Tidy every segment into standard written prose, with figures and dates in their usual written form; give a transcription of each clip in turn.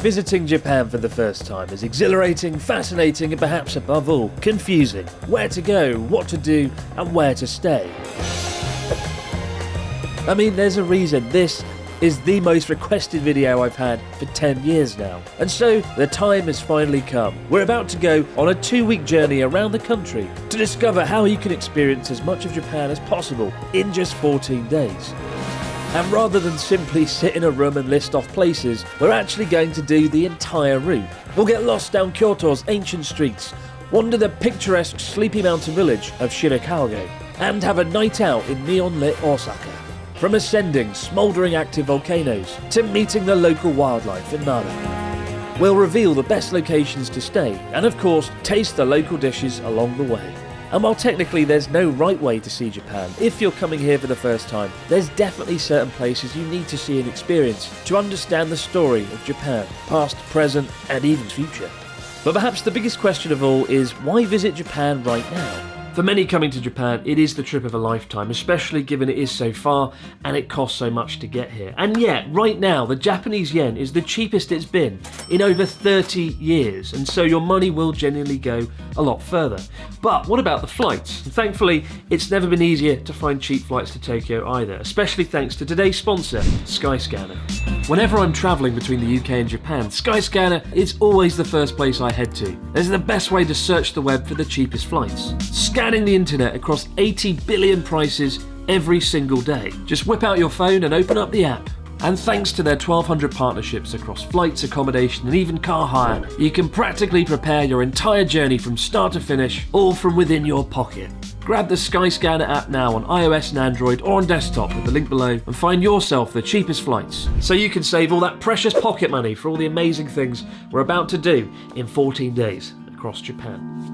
Visiting Japan for the first time is exhilarating, fascinating, and perhaps above all, confusing. Where to go, what to do, and where to stay. I mean, there's a reason this is the most requested video I've had for 10 years now. And so, the time has finally come. We're about to go on a 2-week journey around the country to discover how you can experience as much of Japan as possible in just 14 days. And rather than simply sit in a room and list off places, we're actually going to do the entire route. We'll get lost down Kyoto's ancient streets, wander the picturesque sleepy mountain village of Shirakawago, and have a night out in neon-lit Osaka. From ascending smouldering active volcanoes to meeting the local wildlife in Nara. We'll reveal the best locations to stay and of course taste the local dishes along the way. And while technically there's no right way to see Japan, if you're coming here for the first time, there's definitely certain places you need to see and experience to understand the story of Japan, past, present and even future. But perhaps the biggest question of all is why visit Japan right now? For many coming to Japan, it is the trip of a lifetime, especially given it is so far and it costs so much to get here. And yet, right now, the Japanese yen is the cheapest it's been in over 30 years, and so your money will genuinely go a lot further. But what about the flights? And thankfully, it's never been easier to find cheap flights to Tokyo either, especially thanks to today's sponsor, Skyscanner. Whenever I'm travelling between the UK and Japan, Skyscanner is always the first place I head to. It's the best way to search the web for the cheapest flights. Scanning the internet across 80 billion prices every single day. Just whip out your phone and open up the app. And thanks to their 1,200 partnerships across flights, accommodation and even car hire, you can practically prepare your entire journey from start to finish, all from within your pocket. Grab the Skyscanner app now on iOS and Android or on desktop with the link below and find yourself the cheapest flights, so you can save all that precious pocket money for all the amazing things we're about to do in 14 days across Japan.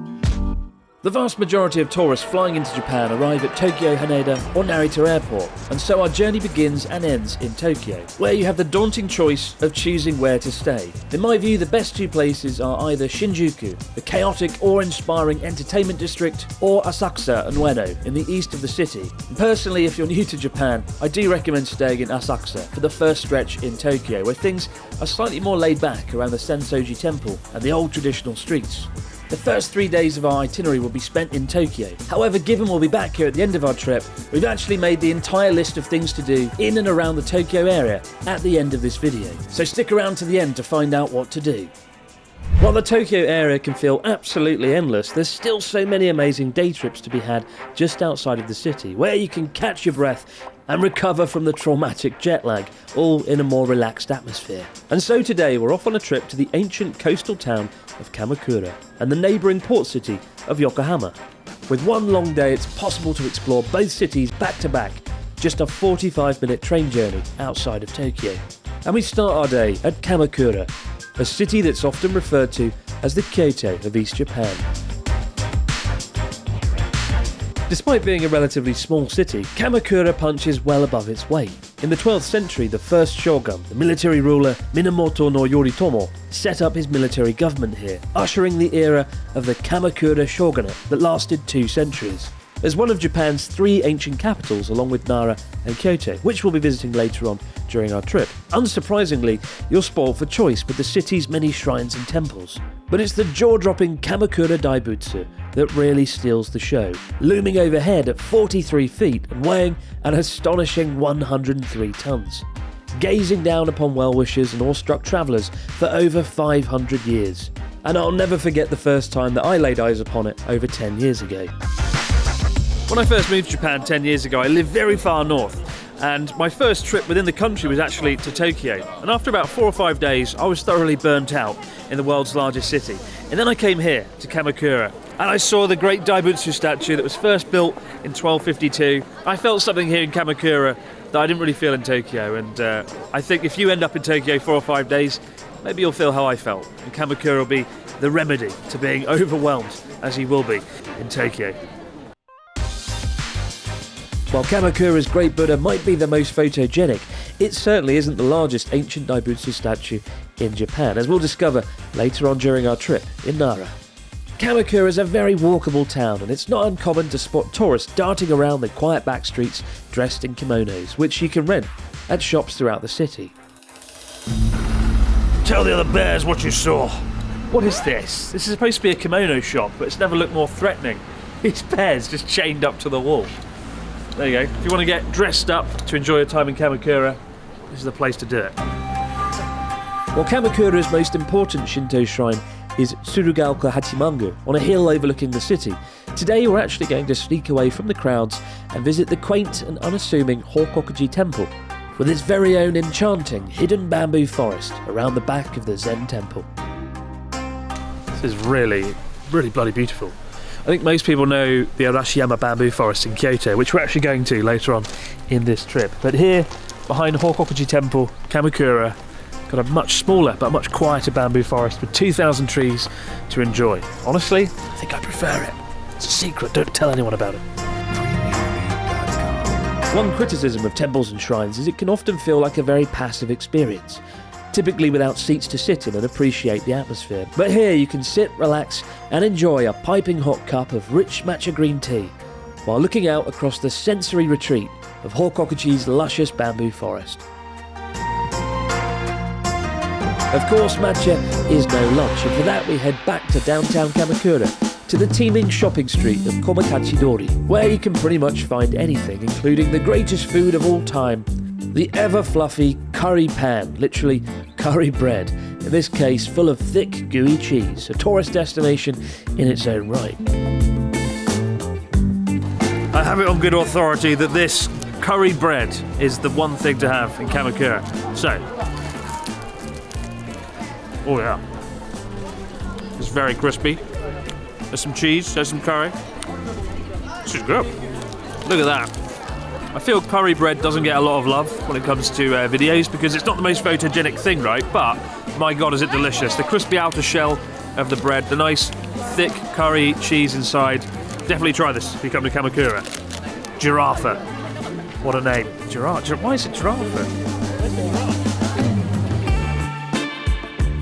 The vast majority of tourists flying into Japan arrive at Tokyo, Haneda or Narita Airport, and so our journey begins and ends in Tokyo, where you have the daunting choice of choosing where to stay. In my view, the best two places are either Shinjuku, the chaotic awe-inspiring entertainment district, or Asakusa and Ueno in the east of the city. And personally, if you're new to Japan, I do recommend staying in Asakusa for the first stretch in Tokyo, where things are slightly more laid back around the Sensoji Temple and the old traditional streets. The first 3 days of our itinerary will be spent in Tokyo. However, given we'll be back here at the end of our trip, we've actually made the entire list of things to do in and around the Tokyo area at the end of this video. So stick around to the end to find out what to do. While the Tokyo area can feel absolutely endless, there's still so many amazing day trips to be had just outside of the city, where you can catch your breath and recover from the traumatic jet lag, all in a more relaxed atmosphere. And so today we're off on a trip to the ancient coastal town of Kamakura and the neighbouring port city of Yokohama. With one long day, it's possible to explore both cities back to back, just a 45-minute train journey outside of Tokyo. And we start our day at Kamakura, a city that's often referred to as the Kyoto of East Japan. Despite being a relatively small city, Kamakura punches well above its weight. In the 12th century, the first shogun, the military ruler Minamoto no Yoritomo, set up his military government here, ushering the era of the Kamakura shogunate that lasted 2 centuries. As one of Japan's 3 ancient capitals along with Nara and Kyoto, which we'll be visiting later on during our trip. Unsurprisingly, you're spoiled for choice with the city's many shrines and temples. But it's the jaw-dropping Kamakura Daibutsu that really steals the show, looming overhead at 43 feet and weighing an astonishing 103 tons. Gazing down upon well-wishers and awestruck travellers for over 500 years. And I'll never forget the first time that I laid eyes upon it over 10 years ago. When I first moved to Japan 10 years ago, I lived very far north, and my first trip within the country was actually to Tokyo. And after about 4 or 5 days, I was thoroughly burnt out in the world's largest city. And then I came here to Kamakura, and I saw the great Daibutsu statue that was first built in 1252. I felt something here in Kamakura that I didn't really feel in Tokyo, and I think if you end up in Tokyo 4 or 5 days, maybe you'll feel how I felt. And Kamakura will be the remedy to being overwhelmed, as he will be in Tokyo. While Kamakura's Great Buddha might be the most photogenic, it certainly isn't the largest ancient Daibutsu statue in Japan, as we'll discover later on during our trip in Nara. Kamakura is a very walkable town, and it's not uncommon to spot tourists darting around the quiet back streets dressed in kimonos, which you can rent at shops throughout the city. Tell the other bears what you saw. What is this? This is supposed to be a kimono shop, but it's never looked more threatening. These bears just chained up to the wall. There you go. If you want to get dressed up to enjoy your time in Kamakura, this is the place to do it. Well, Kamakura's most important Shinto shrine is Shirakawago Takayama on a hill overlooking the city. Today we're actually going to sneak away from the crowds and visit the quaint and unassuming Hakone temple, with its very own enchanting hidden bamboo forest around the back of the Zen temple. This is really bloody beautiful. I think most people know the Arashiyama bamboo forest in Kyoto, which we're actually going to later on in this trip. But here, behind Hakone temple, Kamakura, got a much smaller but much quieter bamboo forest with 2,000 trees to enjoy. Honestly, I think I prefer it. It's a secret, don't tell anyone about it. One criticism of temples and shrines is it can often feel like a very passive experience, typically without seats to sit in and appreciate the atmosphere. But here you can sit, relax and enjoy a piping hot cup of rich matcha green tea while looking out across the sensory retreat of Hakone's luscious bamboo forest. Of course, matcha is no lunch, and for that we head back to downtown Kamakura, to the teeming shopping street of Komakachidori, where you can pretty much find anything, including the greatest food of all time, the ever-fluffy curry pan, literally curry bread, in this case full of thick, gooey cheese, a tourist destination in its own right. I have it on good authority that this curry bread is the one thing to have in Kamakura. So, oh yeah, it's very crispy. There's some cheese, there's some curry. This is good. Look at that. I feel curry bread doesn't get a lot of love when it comes to videos because it's not the most photogenic thing, right? But my God, is it delicious. The crispy outer shell of the bread, the nice thick curry cheese inside. Definitely try this if you come to Kamakura. Giraffe. What a name. Giraffe. Why is it giraffe?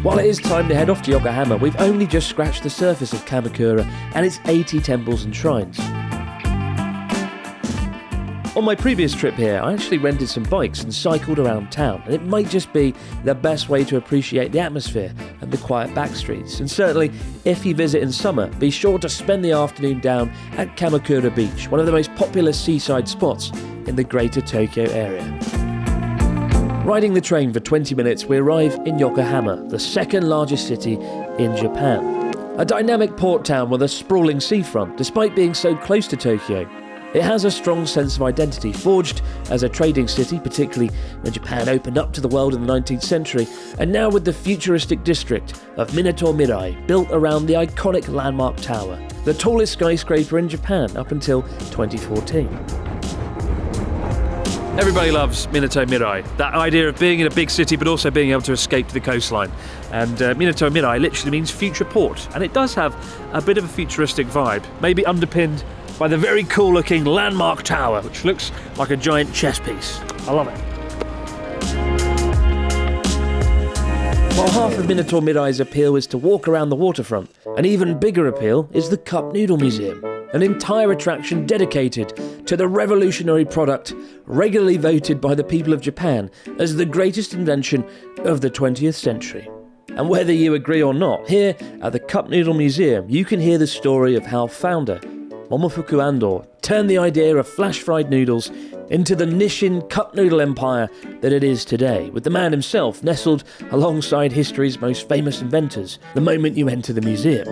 While it is time to head off to Yokohama, we've only just scratched the surface of Kamakura and its 80 temples and shrines. On my previous trip here, I actually rented some bikes and cycled around town, and it might just be the best way to appreciate the atmosphere and the quiet back streets. And certainly, if you visit in summer, be sure to spend the afternoon down at Kamakura Beach, one of the most popular seaside spots in the greater Tokyo area. Riding the train for 20 minutes, we arrive in Yokohama, the second largest city in Japan. A dynamic port town with a sprawling seafront, despite being so close to Tokyo. It has a strong sense of identity, forged as a trading city, particularly when Japan opened up to the world in the 19th century, and now with the futuristic district of Minato Mirai, built around the iconic landmark tower, the tallest skyscraper in Japan up until 2014. Everybody loves Minato Mirai, that idea of being in a big city but also being able to escape to the coastline. And Minato Mirai literally means future port, and it does have a bit of a futuristic vibe, maybe underpinned by the very cool looking landmark tower, which looks like a giant chess piece. I love it. While half of Minato Mirai's appeal is to walk around the waterfront, an even bigger appeal is the Cup Noodle Museum, an entire attraction dedicated to the revolutionary product regularly voted by the people of Japan as the greatest invention of the 20th century. And whether you agree or not, here at the Cup Noodle Museum you can hear the story of how founder Momofuku Ando turned the idea of flash-fried noodles into the Nissin cup noodle empire that it is today, with the man himself nestled alongside history's most famous inventors the moment you enter the museum.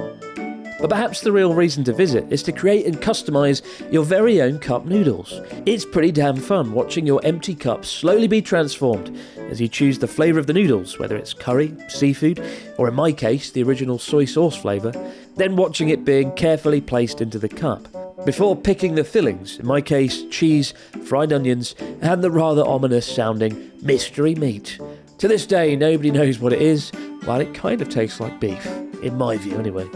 But perhaps the real reason to visit is to create and customise your very own cup noodles. It's pretty damn fun watching your empty cups slowly be transformed as you choose the flavour of the noodles, whether it's curry, seafood, or in my case, the original soy sauce flavour, then watching it being carefully placed into the cup, before picking the fillings, in my case, cheese, fried onions, and the rather ominous sounding mystery meat. To this day, nobody knows what it is, while it kind of tastes like beef, in my view anyway.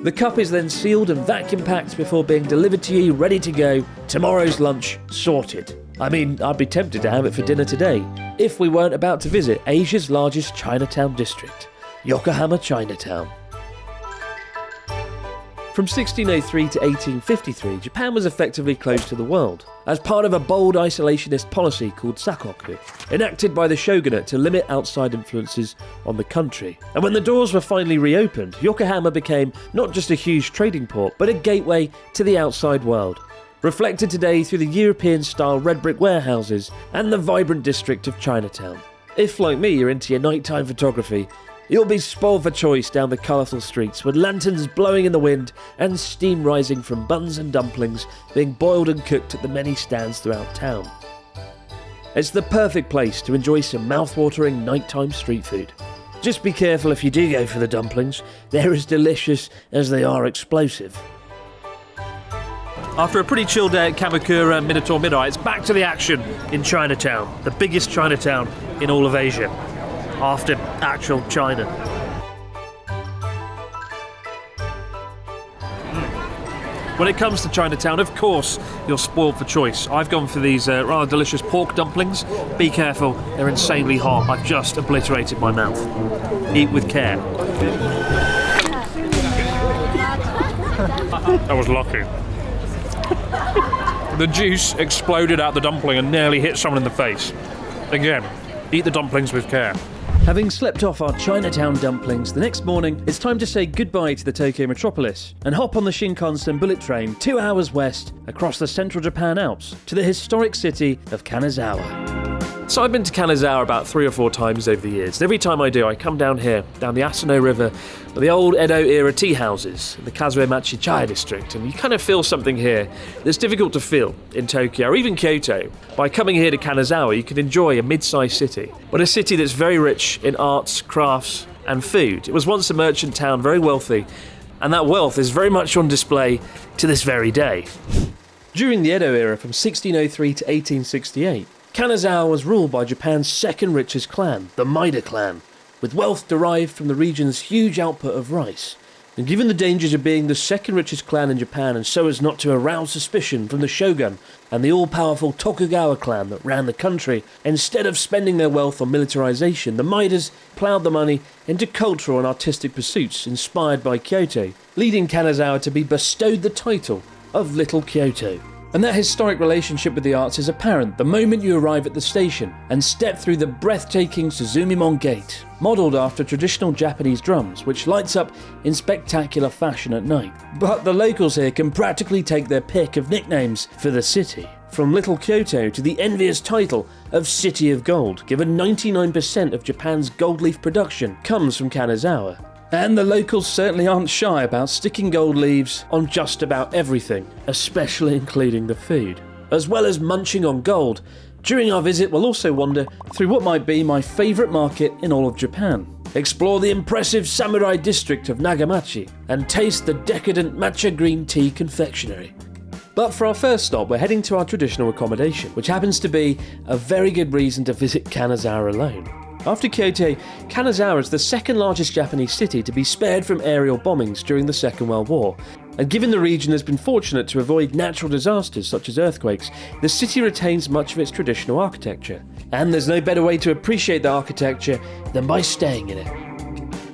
The cup is then sealed and vacuum packed before being delivered to you, ready to go. Tomorrow's lunch sorted. I mean, I'd be tempted to have it for dinner today, if we weren't about to visit Asia's largest Chinatown district, Yokohama Chinatown. From 1603 to 1853, Japan was effectively closed to the world, as part of a bold isolationist policy called Sakoku, enacted by the shogunate to limit outside influences on the country. And when the doors were finally reopened, Yokohama became not just a huge trading port, but a gateway to the outside world, reflected today through the European-style red brick warehouses and the vibrant district of Chinatown. If, like me, you're into your nighttime photography, you'll be spoiled for choice down the colourful streets with lanterns blowing in the wind and steam rising from buns and dumplings being boiled and cooked at the many stands throughout town. It's the perfect place to enjoy some mouth-watering nighttime street food. Just be careful if you do go for the dumplings, they're as delicious as they are explosive. After a pretty chill day at Kamakura and Minato Mirai, it's back to the action in Chinatown, the biggest Chinatown in all of Asia, after actual China. When it comes to Chinatown, of course, you're spoiled for choice. I've gone for these rather delicious pork dumplings. Be careful, they're insanely hot. I've just obliterated my mouth. Eat with care. I was lucky. The juice exploded out the dumpling and nearly hit someone in the face. Again, eat the dumplings with care. Having slept off our Chinatown dumplings, the next morning it's time to say goodbye to the Tokyo metropolis and hop on the Shinkansen bullet train 2 hours west across the central Japan Alps to the historic city of Kanazawa. So I've been to Kanazawa about 3 or 4 times over the years, and every time I do I come down here, down the Asano River, with the old Edo-era tea houses in the Kazuemachi Chaya district, and you kind of feel something here that's difficult to feel in Tokyo or even Kyoto. By coming here to Kanazawa you can enjoy a mid-sized city, but a city that's very rich in arts, crafts and food. It was once a merchant town, very wealthy, and that wealth is very much on display to this very day. During the Edo era from 1603 to 1868, Kanazawa was ruled by Japan's second richest clan, the Maida clan, with wealth derived from the region's huge output of rice. And given the dangers of being the second richest clan in Japan and so as not to arouse suspicion from the shogun and the all-powerful Tokugawa clan that ran the country, instead of spending their wealth on militarization, the Maidas ploughed the money into cultural and artistic pursuits inspired by Kyoto, leading Kanazawa to be bestowed the title of Little Kyoto. And that historic relationship with the arts is apparent the moment you arrive at the station and step through the breathtaking Suzumimon Gate, modelled after traditional Japanese drums, which lights up in spectacular fashion at night. But the locals here can practically take their pick of nicknames for the city, from Little Kyoto to the envious title of City of Gold, given 99% of Japan's gold leaf production comes from Kanazawa. And the locals certainly aren't shy about sticking gold leaves on just about everything, especially including the food. As well as munching on gold, during our visit we'll also wander through what might be my favourite market in all of Japan, explore the impressive samurai district of Nagamachi, and taste the decadent matcha green tea confectionery. But for our first stop, we're heading to our traditional accommodation, which happens to be a very good reason to visit Kanazawa alone. After Kyoto, Kanazawa is the second largest Japanese city to be spared from aerial bombings during the Second World War. And given the region has been fortunate to avoid natural disasters such as earthquakes, the city retains much of its traditional architecture. And there's no better way to appreciate the architecture than by staying in it.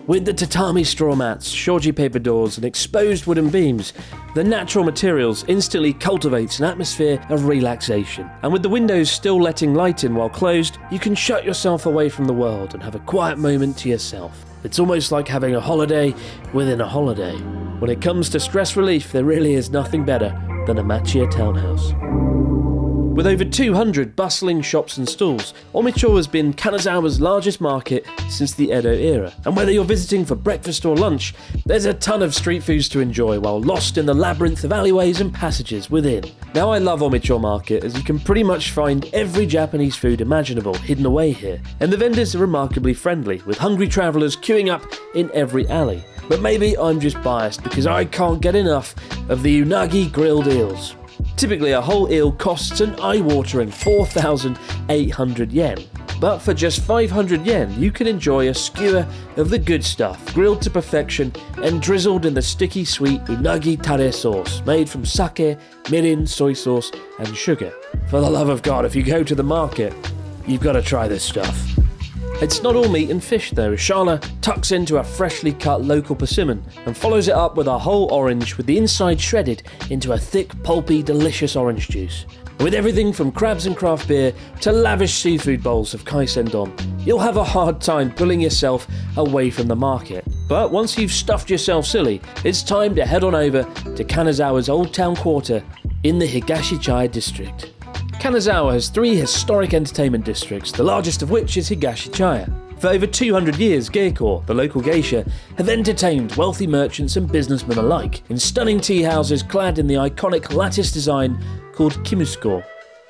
With the tatami straw mats, shoji paper doors and exposed wooden beams, the natural materials instantly cultivates an atmosphere of relaxation. And with the windows still letting light in while closed, you can shut yourself away from the world and have a quiet moment to yourself. It's almost like having a holiday within a holiday. When it comes to stress relief, there really is nothing better than a Machiya townhouse. With over 200 bustling shops and stalls, Omicho has been Kanazawa's largest market since the Edo era. And whether you're visiting for breakfast or lunch, there's a ton of street foods to enjoy while lost in the labyrinth of alleyways and passages within. Now I love Omicho Market as you can pretty much find every Japanese food imaginable hidden away here. And the vendors are remarkably friendly, with hungry travellers queuing up in every alley. But maybe I'm just biased because I can't get enough of the unagi grilled eels. Typically a whole eel costs an eye-watering 4,800 yen, but for just 500 yen you can enjoy a skewer of the good stuff, grilled to perfection and drizzled in the sticky sweet unagi tare sauce made from sake, mirin, soy sauce and sugar. For the love of God, if you go to the market, you've got to try this stuff. It's not all meat and fish though. Shala tucks into a freshly cut local persimmon and follows it up with a whole orange with the inside shredded into a thick, pulpy, delicious orange juice. With everything from crabs and craft beer to lavish seafood bowls of kaisendon, you'll have a hard time pulling yourself away from the market. But once you've stuffed yourself silly, it's time to head on over to Kanazawa's Old Town Quarter in the Higashichaya district. Kanazawa has 3 historic entertainment districts, the largest of which is Higashichaya. For over 200 years, geiko, the local geisha, have entertained wealthy merchants and businessmen alike in stunning tea houses clad in the iconic lattice design called kimusuko.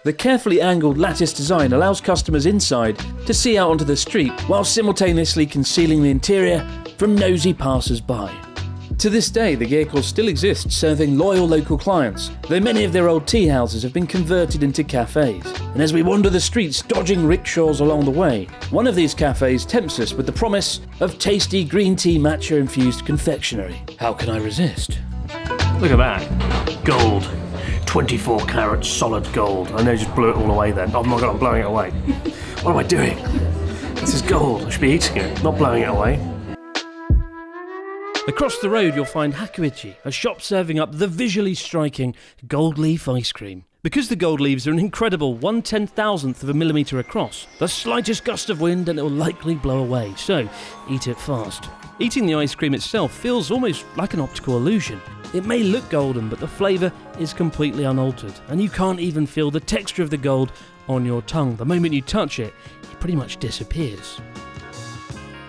The carefully angled lattice design allows customers inside to see out onto the street while simultaneously concealing the interior from nosy passers-by. To this day, the geiko still exists, serving loyal local clients, though many of their old tea houses have been converted into cafes. And as we wander the streets, dodging rickshaws along the way, one of these cafes tempts us with the promise of tasty green tea matcha-infused confectionery. How can I resist? Look at that. Gold. 24 carat solid gold. I know, just blew it all away then. Oh my god, I'm blowing it away. What am I doing? This is gold. I should be eating it, not blowing it away. Across the road you'll find Hakuichi, a shop serving up the visually striking gold leaf ice cream. Because the gold leaves are an incredible 1/10,000th of a millimetre across, the slightest gust of wind and it will likely blow away, so eat it fast. Eating the ice cream itself feels almost like an optical illusion. It may look golden, but the flavour is completely unaltered, and you can't even feel the texture of the gold on your tongue. The moment you touch it, it pretty much disappears.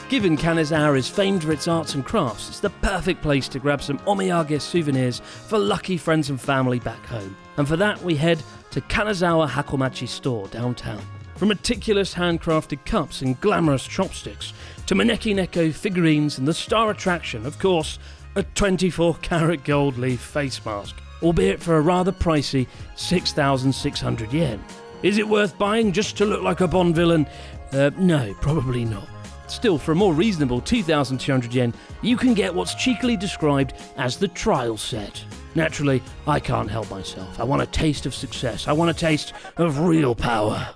Given Kanazawa is famed for its arts and crafts, it's the perfect place to grab some omiyage souvenirs for lucky friends and family back home. And for that we head to Kanazawa Hakomachi store downtown. From meticulous handcrafted cups and glamorous chopsticks, to Maneki Neko figurines and the star attraction, of course, a 24 karat gold leaf face mask, albeit for a rather pricey 6,600 yen. Is it worth buying just to look like a Bond villain? No, probably not. Still, for a more reasonable 2,200 yen, you can get what's cheekily described as the trial set. Naturally, I can't help myself. I want a taste of success. I want a taste of real power.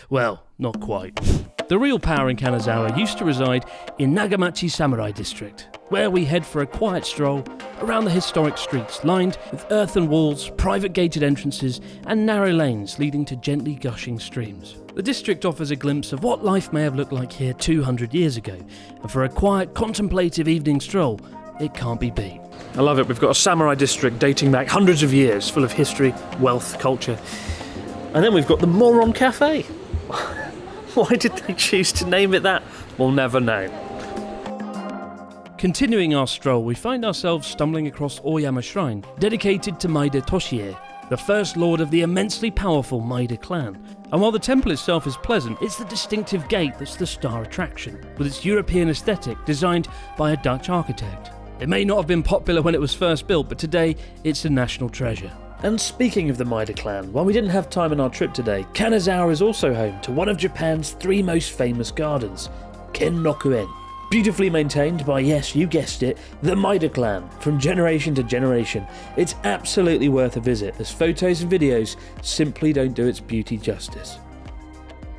Well, not quite. The real power in Kanazawa used to reside in Nagamachi Samurai District, where we head for a quiet stroll around the historic streets lined with earthen walls, private gated entrances and narrow lanes leading to gently gushing streams. The district offers a glimpse of what life may have looked like here 200 years ago, and for a quiet, contemplative evening stroll, it can't be beat. I love it. We've got a samurai district dating back hundreds of years, full of history, wealth, culture. And then we've got the Moron Cafe. Why did they choose to name it that? We'll never know. Continuing our stroll, we find ourselves stumbling across Oyama Shrine, dedicated to Maeda Toshie, the first lord of the immensely powerful Maeda clan. And while the temple itself is pleasant, it's the distinctive gate that's the star attraction, with its European aesthetic designed by a Dutch architect. It may not have been popular when it was first built, but today it's a national treasure. And speaking of the Maeda clan, while we didn't have time on our trip today, Kanazawa is also home to one of Japan's 3 most famous gardens, Ken-no-kuen. Beautifully maintained by, yes, you guessed it, the Maeda clan, from generation to generation. It's absolutely worth a visit, as photos and videos simply don't do its beauty justice.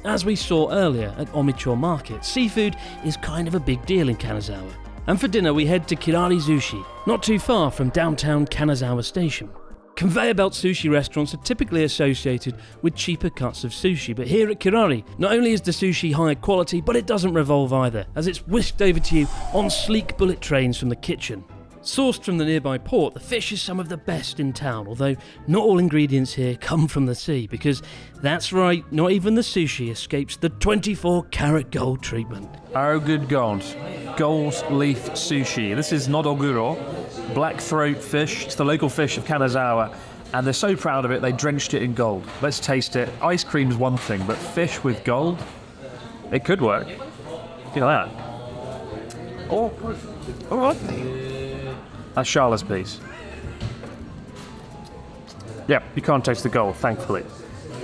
As we saw earlier at Omicho Market, seafood is kind of a big deal in Kanazawa. And for dinner we head to Kirari Sushi, not too far from downtown Kanazawa Station. Conveyor belt sushi restaurants are typically associated with cheaper cuts of sushi, but here at Kirari, not only is the sushi high quality, but it doesn't revolve either, as it's whisked over to you on sleek bullet trains from the kitchen. Sourced from the nearby port, the fish is some of the best in town, although not all ingredients here come from the sea, because that's right, not even the sushi escapes the 24 karat gold treatment. Oh good God, gold leaf sushi. This is nodoguro, black throat fish. It's the local fish of Kanazawa, and they're so proud of it they drenched it in gold. Let's taste it. Ice cream's one thing, but fish with gold? It could work. Look at that. Oh, alright. That's Charlotte's piece. Yep, you can't taste the gold, thankfully.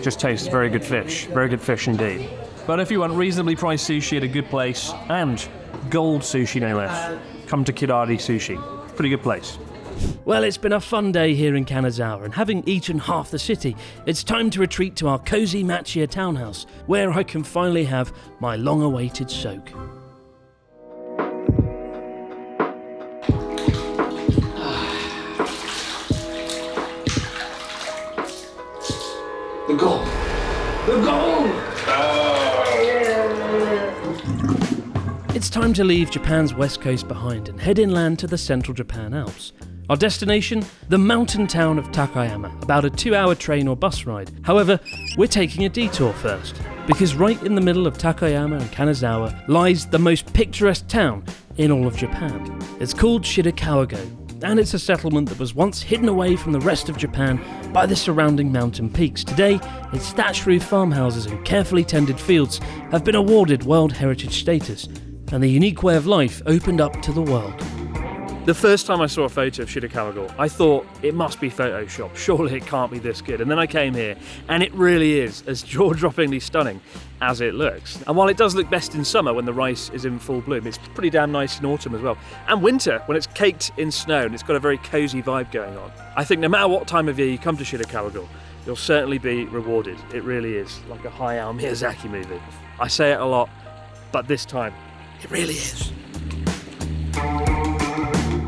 Just tastes very good fish indeed. But if you want reasonably priced sushi at a good place, and gold sushi no less, come to Kirari Sushi. Pretty good place. Well, it's been a fun day here in Kanazawa, and having eaten half the city, it's time to retreat to our cosy Machiya townhouse, where I can finally have my long-awaited soak. The goal! The goal! It's time to leave Japan's west coast behind and head inland to the central Japan Alps. Our destination? The mountain town of Takayama, about a 2-hour train or bus ride. However, we're taking a detour first, because right in the middle of Takayama and Kanazawa lies the most picturesque town in all of Japan. It's called Shirakawago, and it's a settlement that was once hidden away from the rest of Japan by the surrounding mountain peaks. Today, its thatched roof farmhouses and carefully tended fields have been awarded World Heritage status, and the unique way of life opened up to the world. The first time I saw a photo of Shirakawago, I thought it must be Photoshop. Surely it can't be this good. And then I came here, and it really is as jaw-droppingly stunning as it looks. And while it does look best in summer when the rice is in full bloom, it's pretty damn nice in autumn as well. And winter, when it's caked in snow and it's got a very cosy vibe going on. I think no matter what time of year you come to Shirakawago, you'll certainly be rewarded. It really is like a Hayao Miyazaki movie. I say it a lot, but this time, it really is.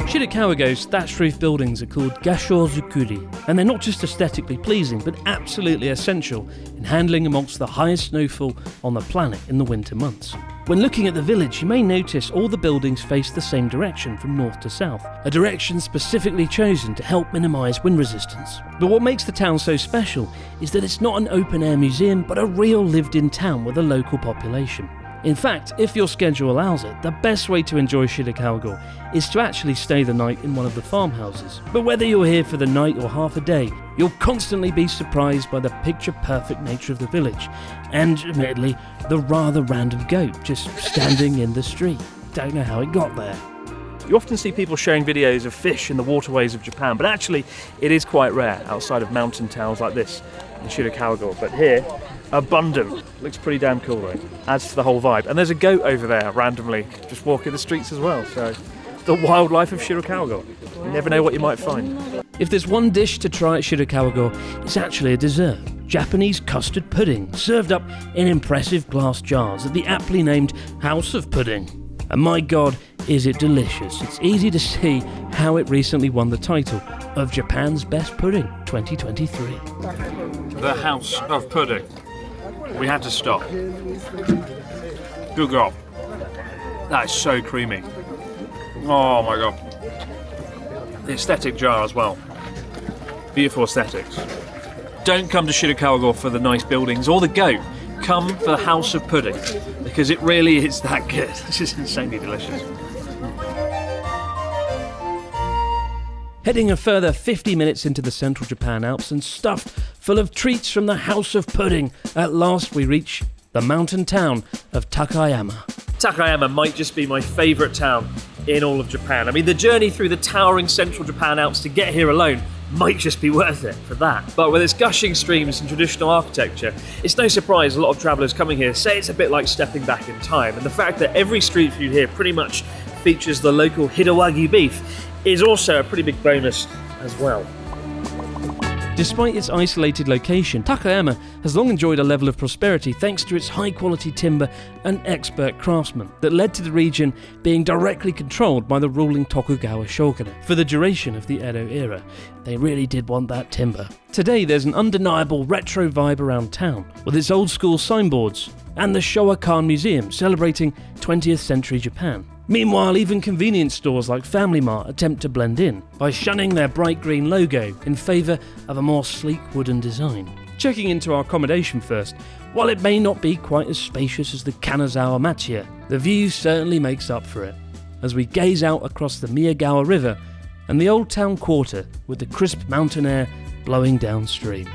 Shirakawago's thatched roof buildings are called Gashozukuri, and they're not just aesthetically pleasing, but absolutely essential in handling amongst the highest snowfall on the planet in the winter months. When looking at the village, you may notice all the buildings face the same direction from north to south, a direction specifically chosen to help minimise wind resistance. But what makes the town so special is that it's not an open-air museum, but a real lived-in town with a local population. In fact, if your schedule allows it, the best way to enjoy Shirakawago is to actually stay the night in one of the farmhouses. But whether you're here for the night or half a day, you'll constantly be surprised by the picture-perfect nature of the village, and, admittedly, the rather random goat just standing in the street. Don't know how it got there. You often see people sharing videos of fish in the waterways of Japan, but actually it is quite rare outside of mountain towns like this in Shirakawago. But here, abundant. Looks pretty damn cool though. Adds to the whole vibe. And there's a goat over there randomly just walking the streets as well. So the wildlife of Shirakawago. You never know what you might find. If there's one dish to try at Shirakawago, it's actually a dessert. Japanese custard pudding, served up in impressive glass jars at the aptly named House of Pudding. And my god, is it delicious. It's easy to see how it recently won the title of Japan's Best Pudding 2023. The House of Pudding. We had to stop. Good God. That is so creamy. Oh my god. The aesthetic jar as well. Beautiful aesthetics. Don't come to Shirakawago for the nice buildings or the goat. Come for the House of Pudding, because it really is that good. It's just insanely delicious. Heading a further 50 minutes into the central Japan Alps and stuffed full of treats from the House of Pudding, at last we reach the mountain town of Takayama. Takayama might just be my favourite town in all of Japan. I mean, the journey through the towering central Japan Alps to get here alone might just be worth it for that. But with its gushing streams and traditional architecture, it's no surprise a lot of travellers coming here say it's a bit like stepping back in time. And the fact that every street food here pretty much features the local Hidawagi beef is also a pretty big bonus as well. Despite its isolated location, Takayama has long enjoyed a level of prosperity thanks to its high-quality timber and expert craftsmen that led to the region being directly controlled by the ruling Tokugawa shogunate for the duration of the Edo era. They really did want that timber. Today there's an undeniable retro vibe around town, with its old-school signboards and the Showa-kan Museum celebrating 20th century Japan. Meanwhile, even convenience stores like Family Mart attempt to blend in by shunning their bright green logo in favour of a more sleek wooden design. Checking into our accommodation first, while it may not be quite as spacious as the Kanazawa Machiya, the view certainly makes up for it, as we gaze out across the Miyagawa River and the Old Town Quarter with the crisp mountain air blowing downstream.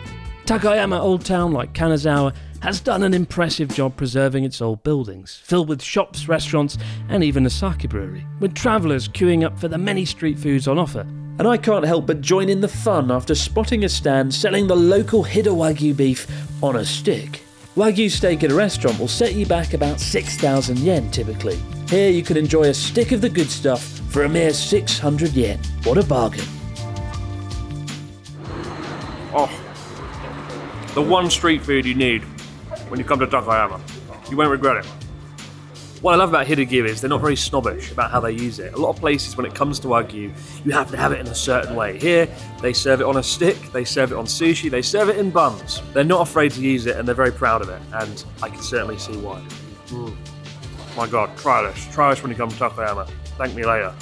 Takayama Old Town, like Kanazawa, has done an impressive job preserving its old buildings, filled with shops, restaurants, and even a sake brewery, with travellers queuing up for the many street foods on offer. And I can't help but join in the fun after spotting a stand selling the local Hidawagi beef on a stick. Wagyu steak at a restaurant will set you back about 6,000 yen typically. Here you can enjoy a stick of the good stuff for a mere 600 yen. What a bargain. The one street food you need when you come to Takayama. You won't regret it. What I love about Hidagiri is they're not very snobbish about how they use it. A lot of places, when it comes to Wagyu, you have to have it in a certain way. Here, they serve it on a stick, they serve it on sushi, they serve it in buns. They're not afraid to use it, and they're very proud of it, and I can certainly see why. My God, try this. Try this when you come to Takayama. Thank me later.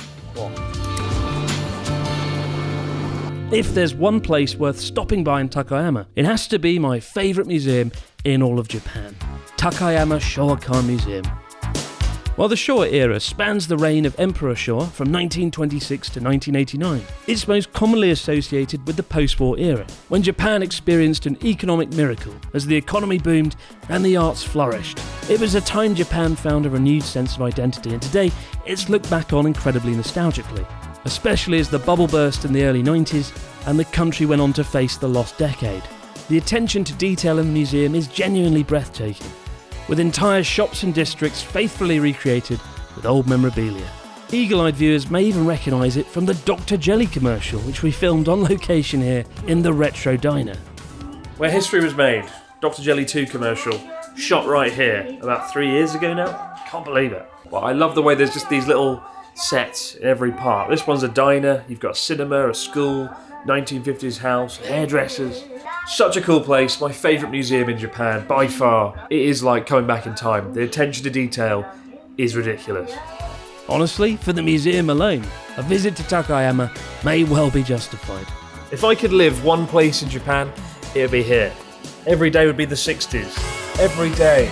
If there's one place worth stopping by in Takayama, it has to be my favourite museum in all of Japan, Takayama Showa Museum. While the Showa era spans the reign of Emperor Showa from 1926 to 1989, it's most commonly associated with the post-war era, when Japan experienced an economic miracle as the economy boomed and the arts flourished. It was a time Japan found a renewed sense of identity, and today it's looked back on incredibly nostalgically, especially as the bubble burst in the early 90s and the country went on to face the lost decade. The attention to detail in the museum is genuinely breathtaking, with entire shops and districts faithfully recreated with old memorabilia. Eagle-eyed viewers may even recognise it from the Dr. Jelly commercial, which we filmed on location here in the retro diner. Where history was made, Dr. Jelly 2 commercial, shot right here about 3 years ago now. Can't believe it. Well, I love the way there's just these little sets in every part. This one's a diner, you've got a cinema, a school, 1950s house, hairdressers. Such a cool place, my favourite museum in Japan, by far. It is like coming back in time. The attention to detail is ridiculous. Honestly, for the museum alone, a visit to Takayama may well be justified. If I could live one place in Japan, it would be here. Every day would be the 60s. Every day.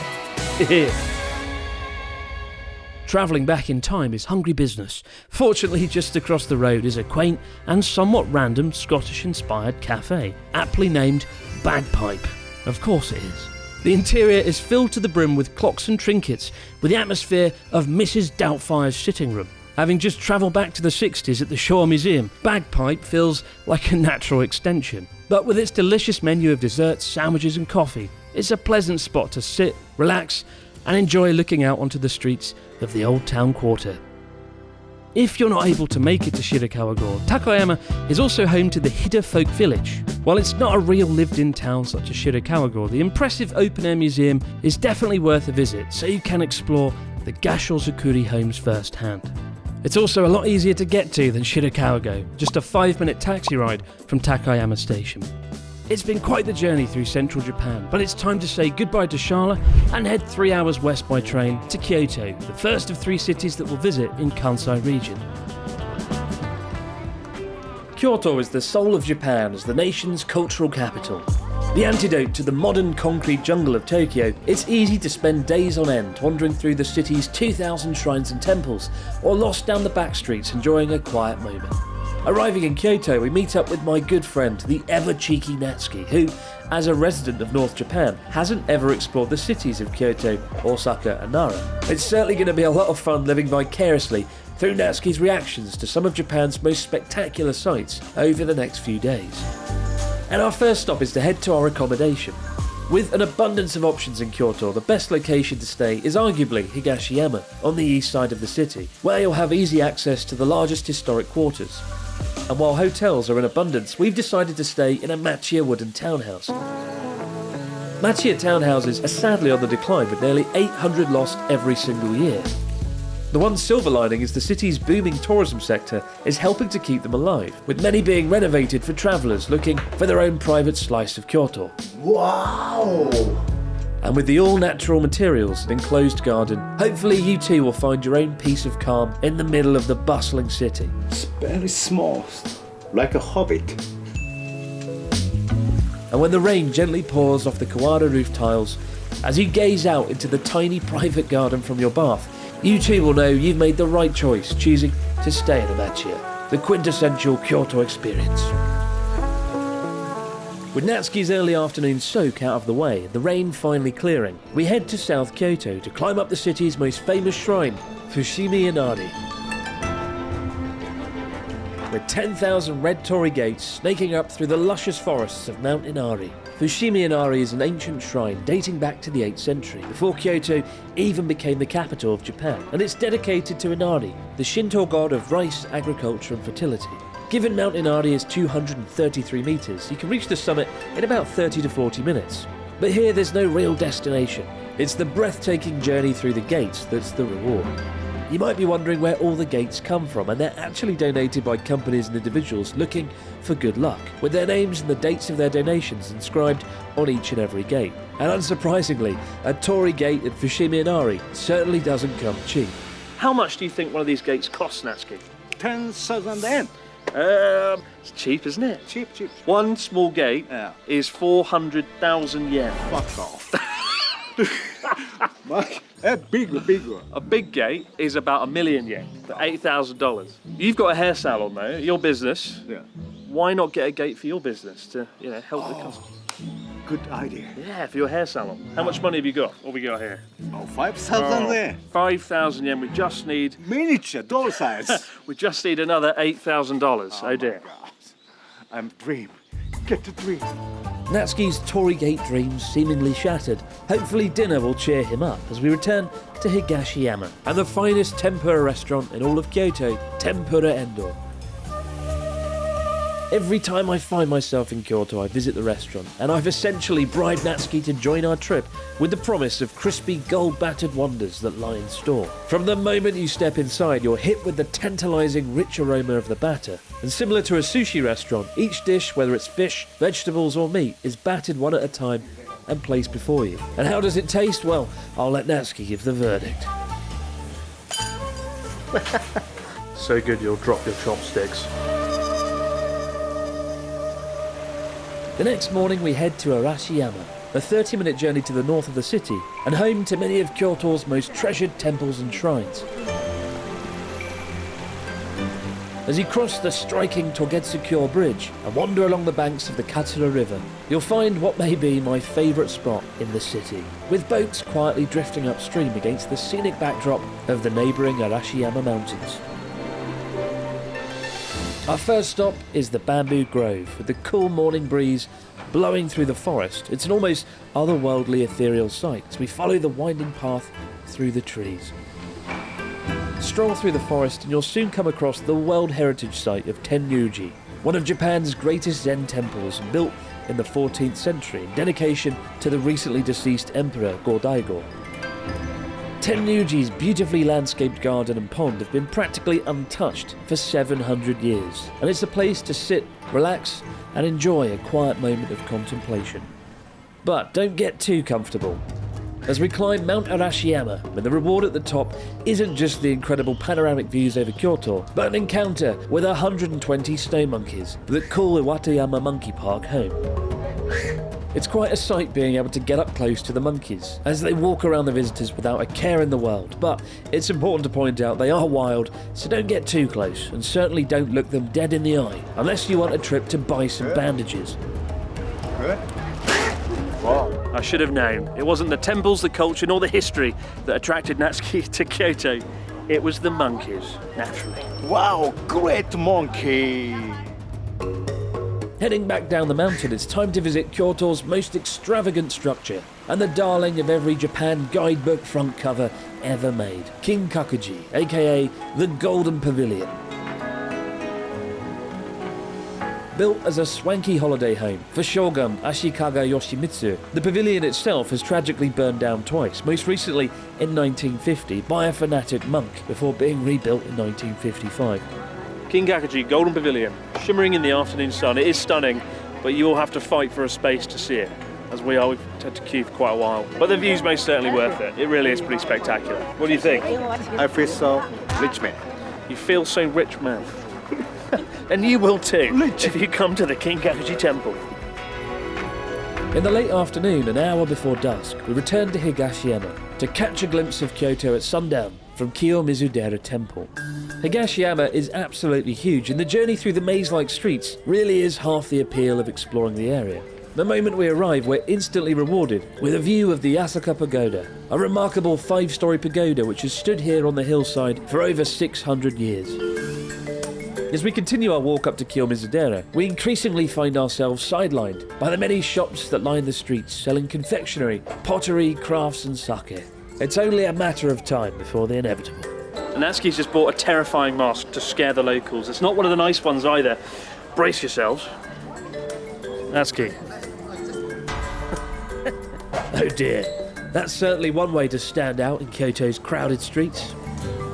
Travelling back in time is hungry business. Fortunately, just across the road is a quaint and somewhat random Scottish-inspired cafe, aptly named Bagpipe. Of course it is. The interior is filled to the brim with clocks and trinkets, with the atmosphere of Mrs. Doubtfire's sitting room. Having just travelled back to the 60s at the Showa Museum, Bagpipe feels like a natural extension. But with its delicious menu of desserts, sandwiches and coffee, it's a pleasant spot to sit, relax, and enjoy looking out onto the streets of the old town quarter. If you're not able to make it to Shirakawago, Takayama is also home to the Hida Folk Village. While it's not a real lived-in town such as Shirakawago, the impressive open-air museum is definitely worth a visit, so you can explore the Gashozukuri homes firsthand. It's also a lot easier to get to than Shirakawago, just a 5-minute taxi ride from Takayama Station. It's been quite the journey through central Japan, but it's time to say goodbye to Shala and head 3 hours west by train to Kyoto, the first of 3 cities that we'll visit in Kansai region. Kyoto is the soul of Japan as the nation's cultural capital. The antidote to the modern concrete jungle of Tokyo, it's easy to spend days on end wandering through the city's 2,000 shrines and temples, or lost down the back streets enjoying a quiet moment. Arriving in Kyoto, we meet up with my good friend, the ever-cheeky Natsuki, who, as a resident of North Japan, hasn't ever explored the cities of Kyoto, Osaka and Nara. It's certainly going to be a lot of fun living vicariously through Natsuki's reactions to some of Japan's most spectacular sights over the next few days. And our first stop is to head to our accommodation. With an abundance of options in Kyoto, the best location to stay is arguably Higashiyama, on the east side of the city, where you'll have easy access to the largest historic quarters. And while hotels are in abundance, we've decided to stay in a Machiya wooden townhouse. Machiya townhouses are sadly on the decline, with nearly 800 lost every single year. The one silver lining is the city's booming tourism sector is helping to keep them alive, with many being renovated for travellers looking for their own private slice of Kyoto. Wow! And with the all-natural materials and enclosed garden, hopefully you too will find your own piece of calm in the middle of the bustling city. It's very small, like a hobbit. And when the rain gently pours off the Kawada roof tiles, as you gaze out into the tiny private garden from your bath, you too will know you've made the right choice choosing to stay in a Machiya, the quintessential Kyoto experience. With Natsuki's early afternoon soak out of the way and the rain finally clearing, we head to South Kyoto to climb up the city's most famous shrine, Fushimi Inari. With 10,000 red torii gates snaking up through the luscious forests of Mount Inari, Fushimi Inari is an ancient shrine dating back to the 8th century, before Kyoto even became the capital of Japan, and it's dedicated to Inari, the Shinto god of rice, agriculture and fertility. Given Mount Inari is 233 metres, you can reach the summit in about 30 to 40 minutes. But here there's no real destination. It's the breathtaking journey through the gates that's the reward. You might be wondering where all the gates come from, and they're actually donated by companies and individuals looking for good luck, with their names and the dates of their donations inscribed on each and every gate. And unsurprisingly, a Torii gate at Fushimi Inari certainly doesn't come cheap. How much do you think one of these gates costs, Natsuki? 10,000 yen. It's cheap, isn't it? Cheap. One small gate Yeah. is 400,000 yen. Fuck off. Bigger. A big gate is about 1,000,000 yen, for $8,000. You've got a hair salon though, your business. Yeah. Why not get a gate for your business to, help the customers? Good idea. Yeah, for your hair salon. How much money have you got? What have we got here? 5,000 yen. 5,000 yen. We just need Miniature, doll size. we just need another $8,000. Oh dear. God. I'm dream. Get the dream. Natsuki's Torii Gate dreams seemingly shattered. Hopefully dinner will cheer him up as we return to Higashiyama and the finest tempura restaurant in all of Kyoto, Tempura Endo. Every time I find myself in Kyoto, I visit the restaurant, and I've essentially bribed Natsuki to join our trip with the promise of crispy gold-battered wonders that lie in store. From the moment you step inside, you're hit with the tantalizing rich aroma of the batter. And similar to a sushi restaurant, each dish, whether it's fish, vegetables or meat, is battered one at a time and placed before you. And how does it taste? Well, I'll let Natsuki give the verdict. So good you'll drop your chopsticks. The next morning we head to Arashiyama, a 30-minute journey to the north of the city and home to many of Kyoto's most treasured temples and shrines. As you cross the striking Togetsu-kyo Bridge and wander along the banks of the Katsura River, you'll find what may be my favourite spot in the city, with boats quietly drifting upstream against the scenic backdrop of the neighbouring Arashiyama Mountains. Our first stop is the Bamboo Grove, with the cool morning breeze blowing through the forest. It's an almost otherworldly ethereal sight as we follow the winding path through the trees. Stroll through the forest and you'll soon come across the World Heritage Site of Tenryuji, one of Japan's greatest Zen temples, built in the 14th century in dedication to the recently deceased Emperor Go-Daigo. Tenryuji's beautifully landscaped garden and pond have been practically untouched for 700 years, and it's a place to sit, relax, and enjoy a quiet moment of contemplation. But don't get too comfortable. As we climb Mount Arashiyama, and the reward at the top isn't just the incredible panoramic views over Kyoto, but an encounter with 120 snow monkeys that call Iwatayama Monkey Park home. It's quite a sight being able to get up close to the monkeys as they walk around the visitors without a care in the world, but it's important to point out they are wild, so don't get too close and certainly don't look them dead in the eye unless you want a trip to buy some bandages. I should have known. It wasn't the temples, the culture, nor the history that attracted Natsuki to Kyoto. It was the monkeys, naturally. Wow, great monkey. Heading back down the mountain, it's time to visit Kyoto's most extravagant structure and the darling of every Japan guidebook front cover ever made, Kinkakuji, aka the Golden Pavilion. Built as a swanky holiday home for Shogun Ashikaga Yoshimitsu, the pavilion itself has tragically burned down twice, most recently in 1950 by a fanatic monk, before being rebuilt in 1955. Kinkakuji Golden Pavilion, shimmering in the afternoon sun. It is stunning, but you will have to fight for a space to see it. As we are, we've had to queue for quite a while. But the view's most certainly worth it. It really is pretty spectacular. What do you think? I feel so rich man. You feel so rich, man. And you will too, if you come to the Kinkakuji Temple. In the late afternoon, an hour before dusk, we return to Higashiyama to catch a glimpse of Kyoto at sundown from Kiyomizudera Temple. Higashiyama is absolutely huge, and the journey through the maze-like streets really is half the appeal of exploring the area. The moment we arrive, we're instantly rewarded with a view of the Asaka Pagoda, a remarkable 5-story pagoda which has stood here on the hillside for over 600 years. As we continue our walk up to Kiyomizudera, we increasingly find ourselves sidelined by the many shops that line the streets selling confectionery, pottery, crafts and sake. It's only a matter of time before the inevitable. And Natsuki's just bought a terrifying mask to scare the locals. It's not one of the nice ones either. Brace yourselves. Natsuki. Oh dear. That's certainly one way to stand out in Kyoto's crowded streets.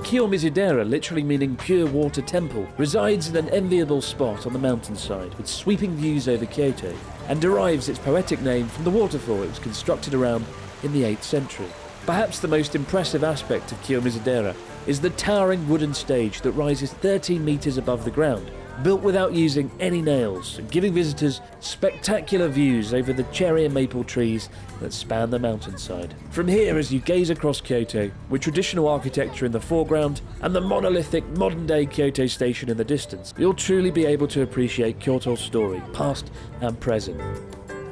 Kiyomizudera, literally meaning pure water temple, resides in an enviable spot on the mountainside with sweeping views over Kyoto and derives its poetic name from the waterfall it was constructed around in the 8th century. Perhaps the most impressive aspect of Kiyomizudera is the towering wooden stage that rises 13 metres above the ground, built without using any nails and giving visitors spectacular views over the cherry and maple trees that span the mountainside. From here, as you gaze across Kyoto, with traditional architecture in the foreground and the monolithic modern-day Kyoto station in the distance, you'll truly be able to appreciate Kyoto's story, past and present.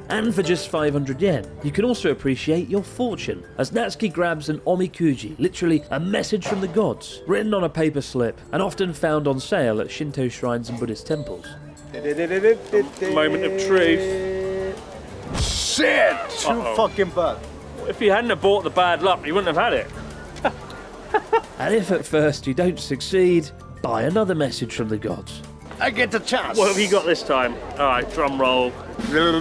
And for just 500 yen, you can also appreciate your fortune, as Natsuki grabs an omikuji, literally a message from the gods, written on a paper slip and often found on sale at Shinto shrines and Buddhist temples. Moment of truth. Shit! Too fucking bad. If you hadn't have bought the bad luck, you wouldn't have had it. And if at first you don't succeed, buy another message from the gods. I get the chance. What have you got this time? All right, drum roll. Good.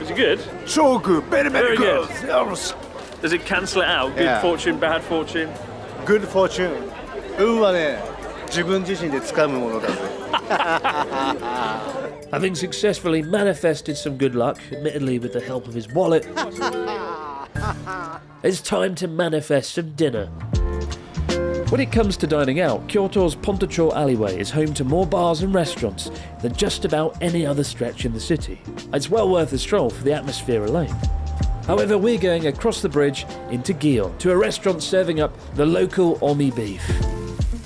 Is it good? So good. Very, Very good. Does it cancel it out? Good Yeah. fortune, bad fortune? Good fortune. 運はね、自分自身で掴むものだぜ。Having successfully manifested some good luck, admittedly with the help of his wallet, it's time to manifest some dinner. When it comes to dining out, Kyoto's Pontocho alleyway is home to more bars and restaurants than just about any other stretch in the city. It's well worth a stroll for the atmosphere alone. However, we're going across the bridge into Gion to a restaurant serving up the local Omi beef.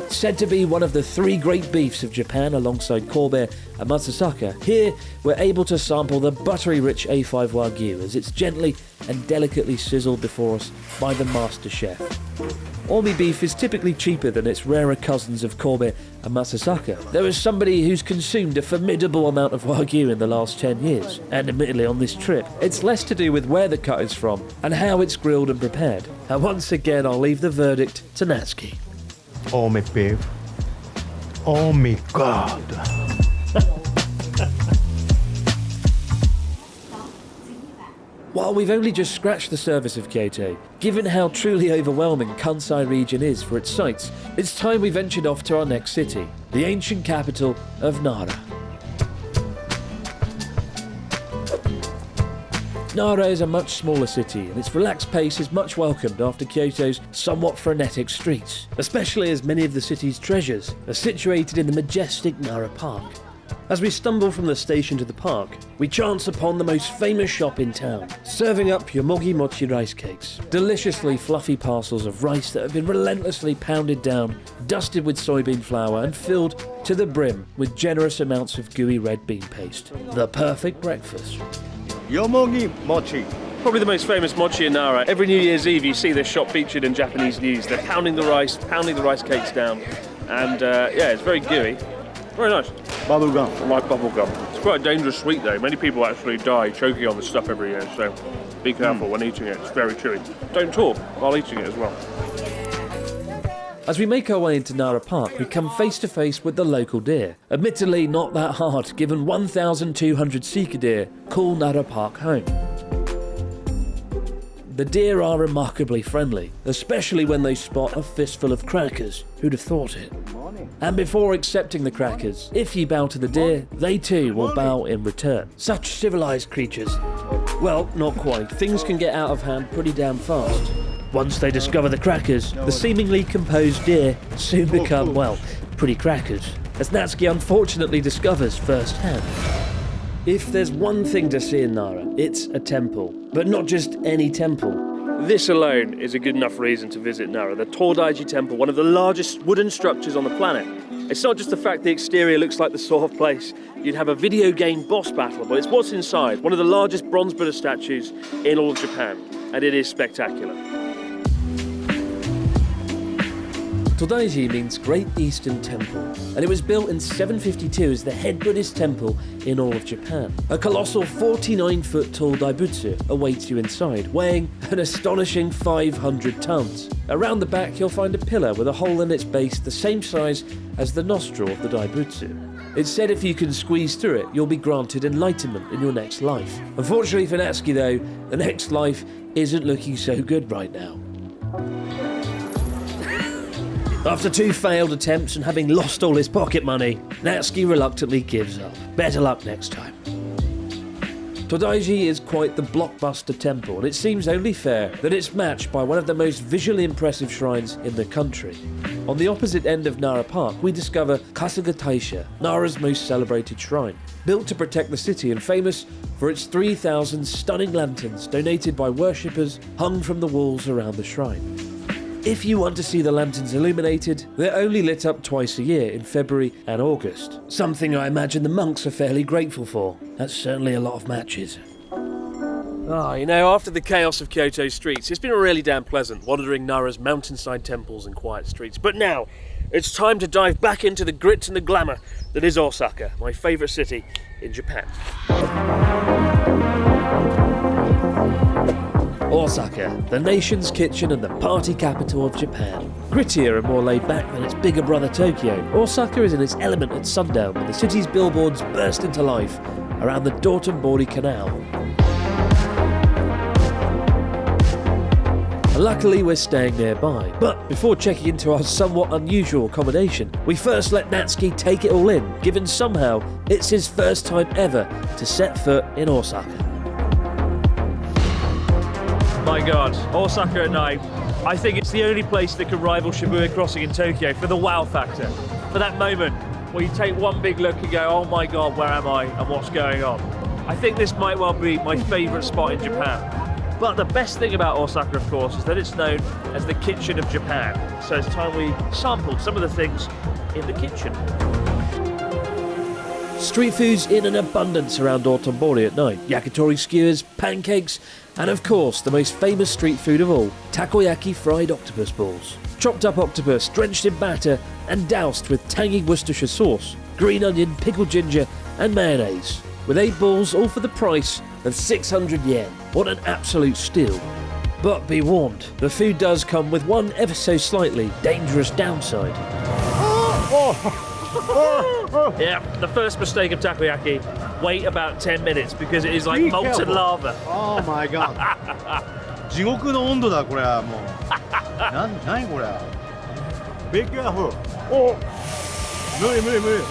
Said to be one of the 3 great beefs of Japan alongside Kobe and Matsusaka, here we're able to sample the buttery rich A5 Wagyu as it's gently and delicately sizzled before us by the master chef. Omi beef is typically cheaper than its rarer cousins of Kobe and Matsusaka. There is somebody who's consumed a formidable amount of Wagyu in the last 10 years, and admittedly on this trip, it's less to do with where the cut is from and how it's grilled and prepared. And once again, I'll leave the verdict to Natsuki. Oh my babe. Oh my god. While we've only just scratched the surface of Kyoto, given how truly overwhelming Kansai region is for its sights, it's time we ventured off to our next city, the ancient capital of Nara. Nara is a much smaller city, and its relaxed pace is much welcomed after Kyoto's somewhat frenetic streets, especially as many of the city's treasures are situated in the majestic Nara Park. As we stumble from the station to the park, we chance upon the most famous shop in town, serving up yomogi mochi rice cakes, deliciously fluffy parcels of rice that have been relentlessly pounded down, dusted with soybean flour and filled to the brim with generous amounts of gooey red bean paste. The perfect breakfast. Yomogi mochi. Probably the most famous mochi in Nara. Every New Year's Eve you see this shop featured in Japanese news. They're pounding the rice cakes down. And yeah, it's very gooey. Very nice. Bubble gum. I like bubble gum. It's quite a dangerous sweet though. Many people actually die choking on this stuff every year, so be careful when eating it. It's very chewy. Don't talk while eating it as well. As we make our way into Nara Park, we come face to face with the local deer. Admittedly not that hard, given 1,200 Sika deer call Nara Park home. The deer are remarkably friendly, especially when they spot a fistful of crackers. Who'd have thought it? And before accepting the crackers, if you bow to the deer, they too will bow in return. Such civilized creatures. Well, not quite. Things can get out of hand pretty damn fast. Once they discover the crackers, the seemingly composed deer soon become, well, pretty crackers, as Natsuki unfortunately discovers firsthand. If there's one thing to see in Nara, it's a temple. But not just any temple. This alone is a good enough reason to visit Nara, the Todaiji Temple, one of the largest wooden structures on the planet. It's not just the fact the exterior looks like the sort of place you'd have a video game boss battle, but it's what's inside, one of the largest bronze Buddha statues in all of Japan, and it is spectacular. Todaiji means Great Eastern Temple, and it was built in 752 as the head Buddhist temple in all of Japan. A colossal 49-foot tall daibutsu awaits you inside, weighing an astonishing 500 tons. Around the back you'll find a pillar with a hole in its base the same size as the nostril of the daibutsu. It's said if you can squeeze through it, you'll be granted enlightenment in your next life. Unfortunately for Natsuki though, the next life isn't looking so good right now. After 2 failed attempts and having lost all his pocket money, Natsuki reluctantly gives up. Better luck next time. Todaiji is quite the blockbuster temple, and it seems only fair that it's matched by one of the most visually impressive shrines in the country. On the opposite end of Nara Park, we discover Kasuga Taisha, Nara's most celebrated shrine. Built to protect the city and famous for its 3,000 stunning lanterns donated by worshippers hung from the walls around the shrine. If you want to see the lanterns illuminated, they're only lit up twice a year in February and August. Something I imagine the monks are fairly grateful for. That's certainly a lot of matches. After the chaos of Kyoto streets, it's been really damn pleasant wandering Nara's mountainside temples and quiet streets. But now, it's time to dive back into the grit and the glamour that is Osaka, my favourite city in Japan. Osaka, the nation's kitchen and the party capital of Japan. Grittier and more laid back than its bigger brother Tokyo, Osaka is in its element at sundown when the city's billboards burst into life around the Dotonbori Canal. Luckily we're staying nearby, but before checking into our somewhat unusual accommodation, we first let Natsuki take it all in, given somehow it's his first time ever to set foot in Osaka. My God, Osaka at night. I think it's the only place that can rival Shibuya Crossing in Tokyo for the wow factor. For that moment where you take one big look and go, oh my God, where am I and what's going on? I think this might well be my favourite spot in Japan. But the best thing about Osaka, of course, is that it's known as the kitchen of Japan. So it's time we sampled some of the things in the kitchen. Street foods in an abundance around Dotonbori at night. Yakitori skewers, pancakes, and of course the most famous street food of all, takoyaki fried octopus balls. Chopped up octopus, drenched in batter and doused with tangy Worcestershire sauce, green onion, pickled ginger and mayonnaise. With 8 balls all for the price of 600 yen. What an absolute steal. But be warned, the food does come with one ever so slightly dangerous downside. Yeah, the first mistake of takoyaki, wait about 10 minutes because it is like molten lava. Oh my god. 地獄の温度だこれはもう。何これ。Be careful. Oh. 無理。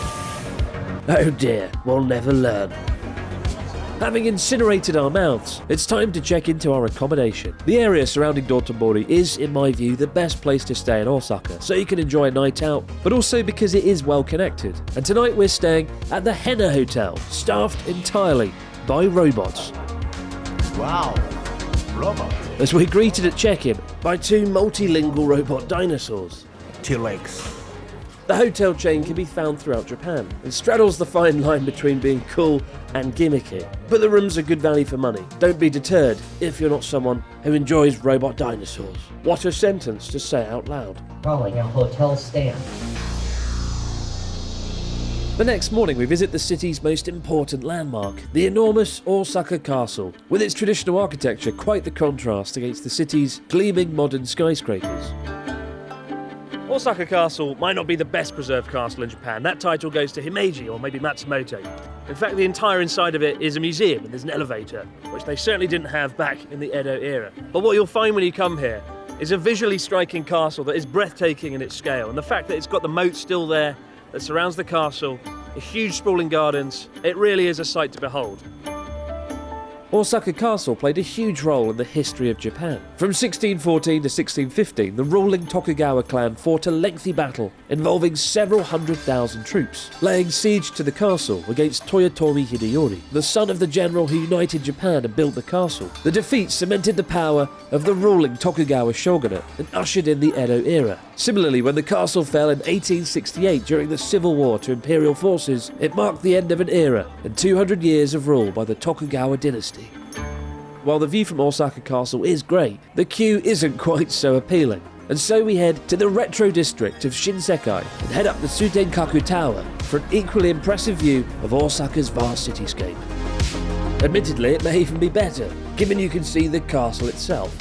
Oh dear, we'll never learn. Having incinerated our mouths, it's time to check into our accommodation. The area surrounding Dotonbori is, in my view, the best place to stay in Osaka, so you can enjoy a night out, but also because it is well connected. And tonight we're staying at the Hena Hotel, staffed entirely by robots. Wow. Robots. As we're greeted at check-in by 2 multilingual robot dinosaurs. T-Rex. The hotel chain can be found throughout Japan and straddles the fine line between being cool and gimmicky. But the rooms are good value for money. Don't be deterred if you're not someone who enjoys robot dinosaurs. What a sentence to say out loud. Calling a hotel stand. The next morning we visit the city's most important landmark, the enormous Osaka Castle, with its traditional architecture quite the contrast against the city's gleaming modern skyscrapers. Osaka Castle might not be the best preserved castle in Japan. That title goes to Himeji or maybe Matsumoto. In fact, the entire inside of it is a museum and there's an elevator, which they certainly didn't have back in the Edo era. But what you'll find when you come here is a visually striking castle that is breathtaking in its scale. And the fact that it's got the moat still there that surrounds the castle, the huge sprawling gardens, it really is a sight to behold. Osaka Castle played a huge role in the history of Japan. From 1614 to 1615, the ruling Tokugawa clan fought a lengthy battle involving several 100,000 troops, laying siege to the castle against Toyotomi Hideyori, the son of the general who united Japan and built the castle. The defeat cemented the power of the ruling Tokugawa shogunate and ushered in the Edo era. Similarly, when the castle fell in 1868 during the civil war to imperial forces, it marked the end of an era and 200 years of rule by the Tokugawa dynasty. While the view from Osaka Castle is great, the queue isn't quite so appealing. And so we head to the retro district of Shinsekai and head up the Tsutenkaku Tower for an equally impressive view of Osaka's vast cityscape. Admittedly, it may even be better, given you can see the castle itself.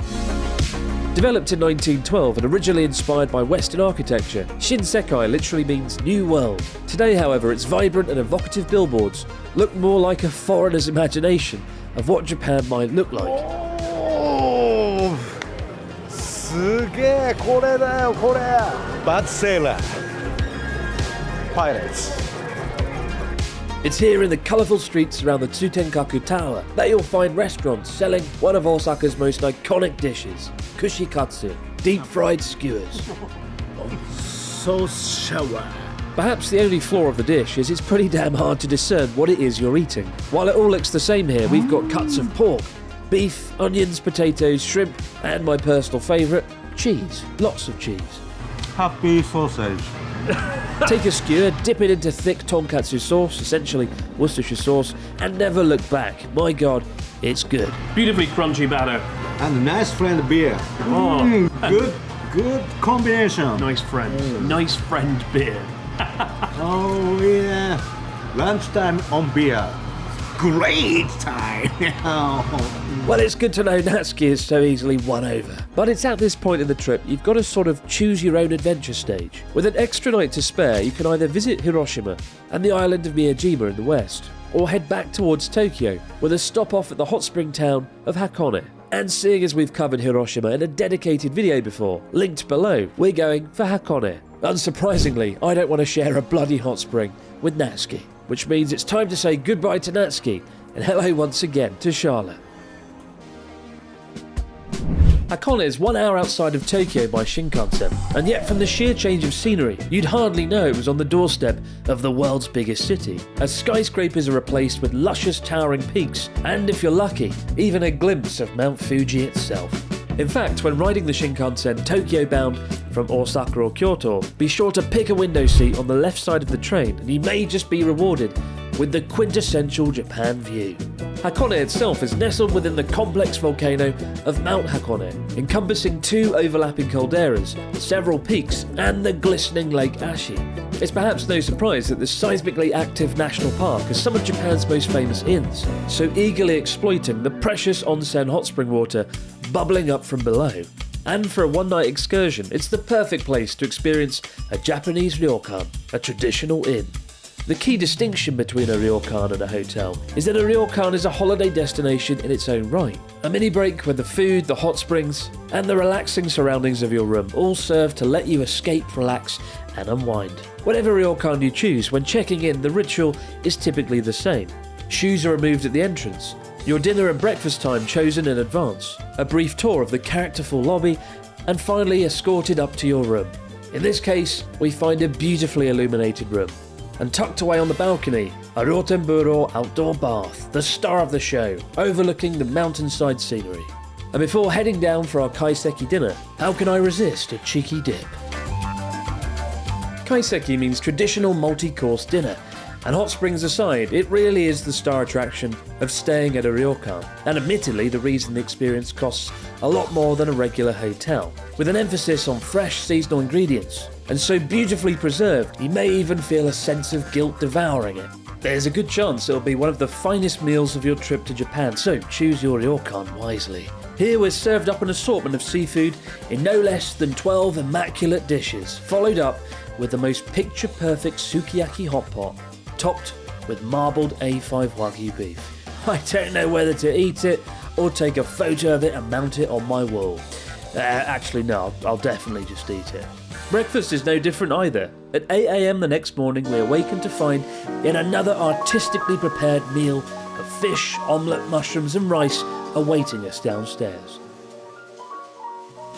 Developed in 1912 and originally inspired by Western architecture, Shinsekai literally means New World. Today, however, its vibrant and evocative billboards look more like a foreigner's imagination of what Japan might look like. Oh, すげえこれだよこれ Bad Sailor Pirates. It's here in the colourful streets around the Tsutenkaku Tower that you'll find restaurants selling one of Osaka's most iconic dishes, kushikatsu, deep-fried skewers. So sour. Perhaps the only flaw of the dish is it's pretty damn hard to discern what it is you're eating. While it all looks the same here, we've got cuts of pork, beef, onions, potatoes, shrimp, and my personal favourite, cheese. Lots of cheese. Happy sausage. Take a skewer, dip it into thick tonkatsu sauce, essentially Worcestershire sauce, and never look back. My God, it's good. Beautifully crunchy batter. And nice friend beer. Oh, Good combination. nice friend. Nice friend beer. Oh yeah. Lunchtime on beer. Great time. Well, it's good to know Natsuki is so easily won over. But it's at this point in the trip you've got a sort of choose-your-own-adventure stage. With an extra night to spare, you can either visit Hiroshima and the island of Miyajima in the west, or head back towards Tokyo with a stop off at the hot spring town of Hakone. And seeing as we've covered Hiroshima in a dedicated video before, linked below, we're going for Hakone. Unsurprisingly, I don't want to share a bloody hot spring with Natsuki, which means it's time to say goodbye to Natsuki and hello once again to Charlotte. Hakone is 1 hour outside of Tokyo by Shinkansen, and yet from the sheer change of scenery, you'd hardly know it was on the doorstep of the world's biggest city, as skyscrapers are replaced with luscious towering peaks, and if you're lucky, even a glimpse of Mount Fuji itself. In fact, when riding the Shinkansen Tokyo bound from Osaka or Kyoto, be sure to pick a window seat on the left side of the train and you may just be rewarded with the quintessential Japan view. Hakone itself is nestled within the complex volcano of Mount Hakone, encompassing 2 overlapping calderas, several peaks, and the glistening Lake Ashi. It's perhaps no surprise that the seismically active national park has some of Japan's most famous inns, so eagerly exploiting the precious onsen hot spring water bubbling up from below. And for a one-night excursion, it's the perfect place to experience a Japanese ryokan, a traditional inn. The key distinction between a ryokan and a hotel is that a ryokan is a holiday destination in its own right. A mini break with the food, the hot springs, and the relaxing surroundings of your room all serve to let you escape, relax, and unwind. Whatever ryokan you choose, when checking in, the ritual is typically the same. Shoes are removed at the entrance, your dinner and breakfast time chosen in advance, a brief tour of the characterful lobby, and finally escorted up to your room. In this case, we find a beautifully illuminated room. And tucked away on the balcony, a Ryotenburo outdoor bath, the star of the show, overlooking the mountainside scenery. And before heading down for our kaiseki dinner, how can I resist a cheeky dip? Kaiseki means traditional multi-course dinner, and hot springs aside, it really is the star attraction of staying at a ryokan, and admittedly the reason the experience costs a lot more than a regular hotel, with an emphasis on fresh seasonal ingredients, and so beautifully preserved you may even feel a sense of guilt devouring it. There's a good chance it'll be one of the finest meals of your trip to Japan, so choose your ryokan wisely. Here we're served up an assortment of seafood in no less than 12 immaculate dishes, followed up with the most picture-perfect sukiyaki hot pot, topped with marbled A5 Wagyu beef. I don't know whether to eat it or take a photo of it and mount it on my wall. Actually no, I'll definitely just eat it. Breakfast is no different either. At 8 AM the next morning we awaken to find yet another artistically prepared meal of fish, omelette, mushrooms and rice awaiting us downstairs.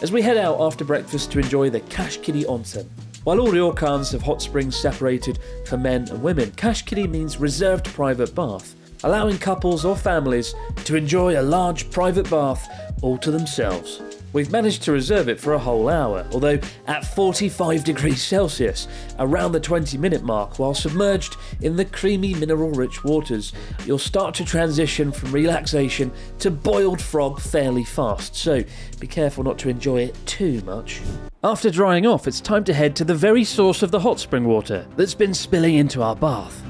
As we head out after breakfast to enjoy the Kashikiri Onsen. While all ryokans have hot springs separated for men and women, Kashikiri means reserved private bath, allowing couples or families to enjoy a large private bath all to themselves. We've managed to reserve it for a whole hour, although at 45 degrees Celsius, around the 20-minute mark, while submerged in the creamy mineral-rich waters, you'll start to transition from relaxation to boiled frog fairly fast, so be careful not to enjoy it too much. After drying off, it's time to head to the very source of the hot spring water that's been spilling into our bath.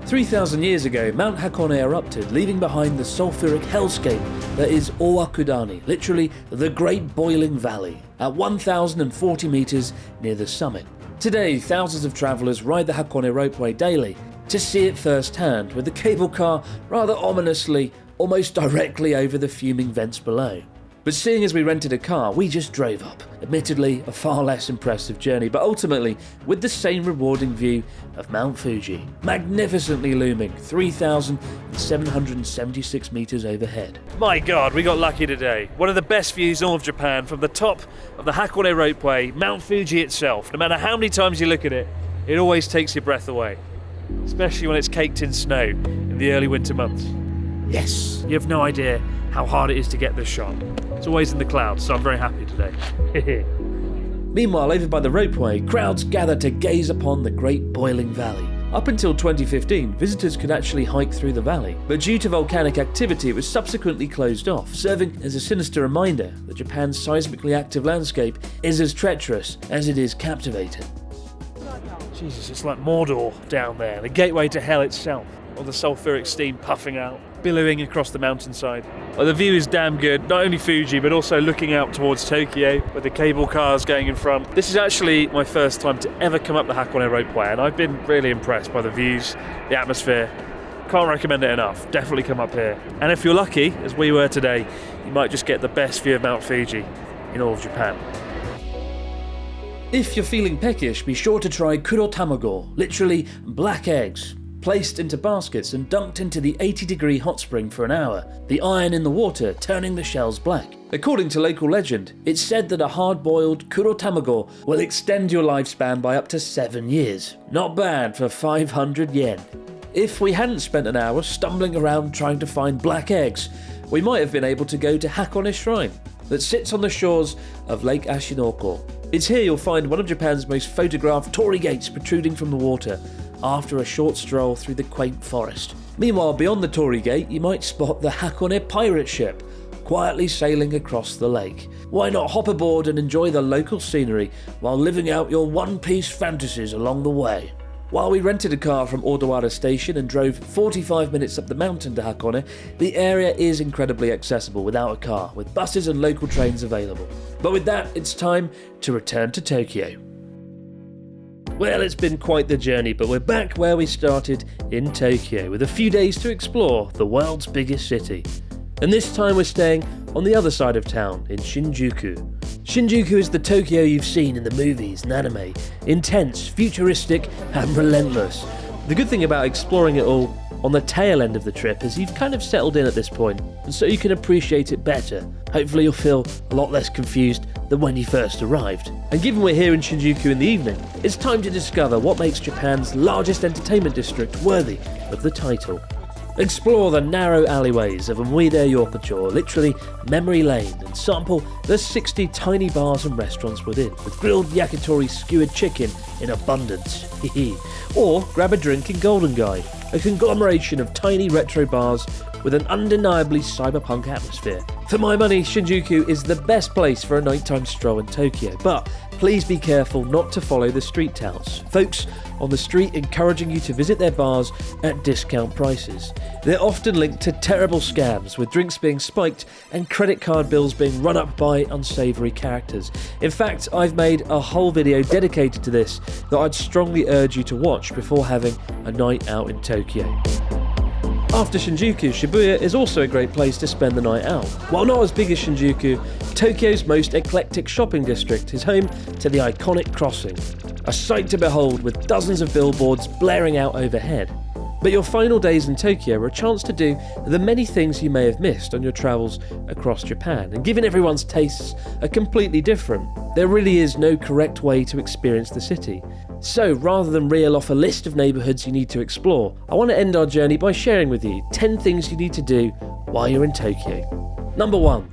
3,000 years ago, Mount Hakone erupted, leaving behind the sulphuric hellscape that is Owakudani, literally the Great Boiling Valley, at 1,040 metres near the summit. Today, thousands of travellers ride the Hakone ropeway daily to see it firsthand, with the cable car rather ominously almost directly over the fuming vents below. But seeing as we rented a car, we just drove up. Admittedly, a far less impressive journey, but ultimately with the same rewarding view of Mount Fuji, magnificently looming 3,776 metres overhead. My God, we got lucky today. One of the best views in all of Japan from the top of the Hakone ropeway, Mount Fuji itself. No matter how many times you look at it, it always takes your breath away, especially when it's caked in snow in the early winter months. Yes, you have no idea how hard it is to get this shot. It's always in the clouds, so I'm very happy today. Meanwhile, over by the ropeway, crowds gather to gaze upon the Great Boiling Valley. Up until 2015, visitors could actually hike through the valley, but due to volcanic activity it was subsequently closed off, serving as a sinister reminder that Japan's seismically active landscape is as treacherous as it is captivating. Jesus, it's like Mordor down there, the gateway to hell itself. All the sulphuric steam puffing out, billowing across the mountainside. Oh, the view is damn good, not only Fuji, but also looking out towards Tokyo, with the cable cars going in front. This is actually my first time to ever come up the Hakone ropeway, and I've been really impressed by the views, the atmosphere. Can't recommend it enough. Definitely come up here. And if you're lucky, as we were today, you might just get the best view of Mount Fuji in all of Japan. If you're feeling peckish, be sure to try kuro tamago, literally black eggs, placed into baskets and dunked into the 80-degree hot spring for an hour, the iron in the water turning the shells black. According to local legend, it's said that a hard-boiled kuro tamago will extend your lifespan by up to 7 years. Not bad for 500 yen. If we hadn't spent an hour stumbling around trying to find black eggs, we might have been able to go to Hakone Shrine, that sits on the shores of Lake Ashinoko. It's here you'll find one of Japan's most photographed torii gates protruding from the water, after a short stroll through the quaint forest. Meanwhile, beyond the torii gate, you might spot the Hakone pirate ship, quietly sailing across the lake. Why not hop aboard and enjoy the local scenery while living out your one-piece fantasies along the way? While we rented a car from Odawara Station and drove 45 minutes up the mountain to Hakone, the area is incredibly accessible without a car, with buses and local trains available. But with that, it's time to return to Tokyo. Well, it's been quite the journey, but we're back where we started, in Tokyo, with a few days to explore the world's biggest city. And this time we're staying on the other side of town, in Shinjuku. Shinjuku is the Tokyo you've seen in the movies and anime. Intense, futuristic, and relentless. The good thing about exploring it all on the tail end of the trip is you've kind of settled in at this point, and so you can appreciate it better. Hopefully you'll feel a lot less confused than when you first arrived. And given we're here in Shinjuku in the evening, it's time to discover what makes Japan's largest entertainment district worthy of the title. Explore the narrow alleyways of Umide Yokocho, literally memory lane, and sample the 60 tiny bars and restaurants within, with grilled yakitori skewered chicken in abundance. Or grab a drink in Golden Guide, a conglomeration of tiny retro bars with an undeniably cyberpunk atmosphere. For my money, Shinjuku is the best place for a nighttime stroll in Tokyo, but please be careful not to follow the street touts. Folks on the street encouraging you to visit their bars at discount prices. They're often linked to terrible scams, with drinks being spiked and credit card bills being run up by unsavoury characters. In fact, I've made a whole video dedicated to this that I'd strongly urge you to watch before having a night out in Tokyo. After Shinjuku, Shibuya is also a great place to spend the night out. While not as big as Shinjuku, Tokyo's most eclectic shopping district is home to the iconic crossing, a sight to behold with dozens of billboards blaring out overhead. But your final days in Tokyo are a chance to do the many things you may have missed on your travels across Japan, and given everyone's tastes are completely different, there really is no correct way to experience the city. So rather than reel off a list of neighbourhoods you need to explore, I want to end our journey by sharing with you 10 things you need to do while you're in Tokyo. Number 1.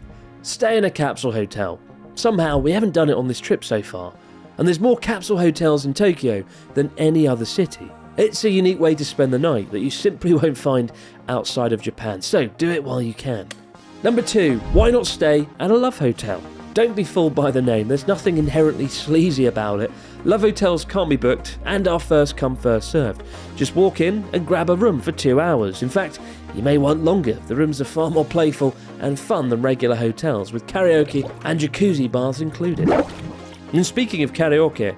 stay in a capsule hotel. Somehow we haven't done it on this trip so far, and there's more capsule hotels in Tokyo than any other city. It's a unique way to spend the night that you simply won't find outside of Japan, so do it while you can. Number 2, why not stay at a love hotel? Don't be fooled by the name, there's nothing inherently sleazy about it. Love hotels can't be booked and are first come first served. Just walk in and grab a room for 2 hours. In fact, you may want longer. The rooms are far more playful and fun than regular hotels, with karaoke and jacuzzi baths included. And speaking of karaoke,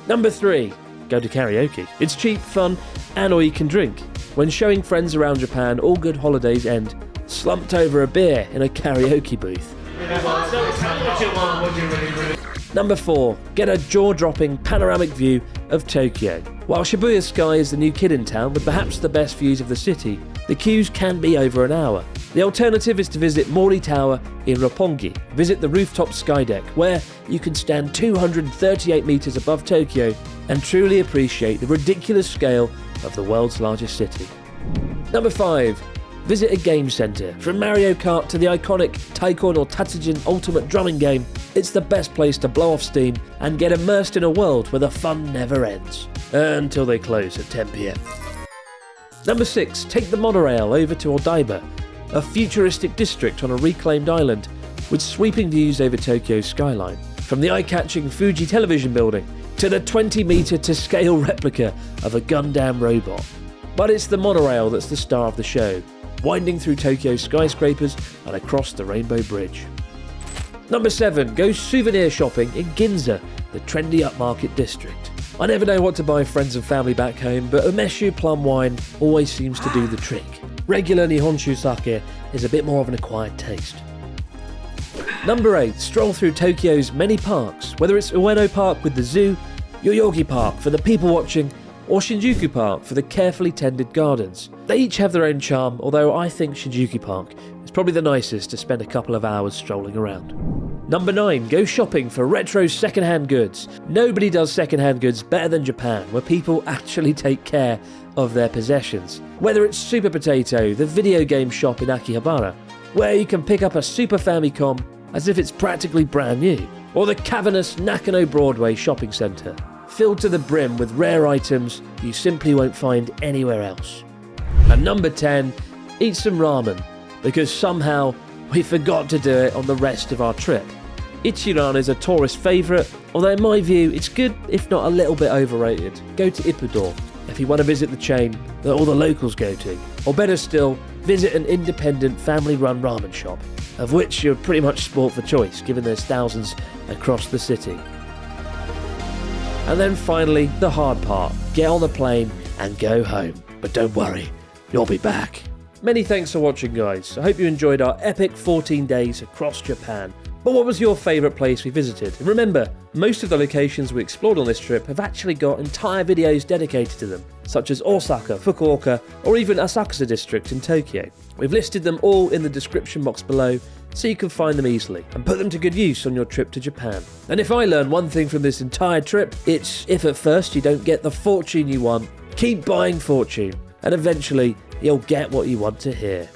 number 3, go to karaoke. It's cheap, fun, and all you can drink. When showing friends around Japan, all good holidays end slumped over a beer in a karaoke booth. Number 4, get a jaw-dropping panoramic view of Tokyo. While Shibuya Sky is the new kid in town with perhaps the best views of the city, the queues can be over an hour. The alternative is to visit Mori Tower in Roppongi. Visit the rooftop sky deck, where you can stand 238 metres above Tokyo and truly appreciate the ridiculous scale of the world's largest city. Number 5, visit a game centre. From Mario Kart to the iconic Taikon or Tatsujin Ultimate Drumming game, it's the best place to blow off steam and get immersed in a world where the fun never ends. Until they close at 10 PM. Number 6, take the monorail over to Odaiba, a futuristic district on a reclaimed island with sweeping views over Tokyo's skyline. From the eye-catching Fuji television building to the 20-metre to scale replica of a Gundam robot. But it's the monorail that's the star of the show, winding through Tokyo's skyscrapers and across the Rainbow Bridge. Number 7, go souvenir shopping in Ginza, the trendy upmarket district. I never know what to buy friends and family back home, but umeshu plum wine always seems to do the trick. Regular Nihonshu sake is a bit more of an acquired taste. Number 8, stroll through Tokyo's many parks, whether it's Ueno Park with the zoo, Yoyogi Park for the people watching, or Shinjuku Park for the carefully tended gardens. They each have their own charm, although I think Shinjuku Park is probably the nicest to spend a couple of hours strolling around. Number 9, go shopping for retro second-hand goods. Nobody does second-hand goods better than Japan, where people actually take care of their possessions. Whether it's Super Potato, the video game shop in Akihabara, where you can pick up a Super Famicom as if it's practically brand new, or the cavernous Nakano Broadway shopping centre, filled to the brim with rare items you simply won't find anywhere else. And number 10, eat some ramen, because somehow we forgot to do it on the rest of our trip. Ichiran is a tourist favourite, although in my view it's good if not a little bit overrated. Go to Ippudo if you want to visit the chain that all the locals go to, or better still, visit an independent family-run ramen shop, of which you're pretty much sport for choice given there's thousands across the city. And then finally, the hard part, get on the plane and go home. But don't worry, you'll be back. Many thanks for watching, guys. I hope you enjoyed our epic 14 days across Japan. But what was your favourite place we visited? And remember, most of the locations we explored on this trip have actually got entire videos dedicated to them, such as Osaka, Fukuoka, or even Asakusa district in Tokyo. We've listed them all in the description box below, so you can find them easily and put them to good use on your trip to Japan. And if I learned one thing from this entire trip, it's if at first you don't get the fortune you want, keep buying fortune, and eventually you'll get what you want to hear.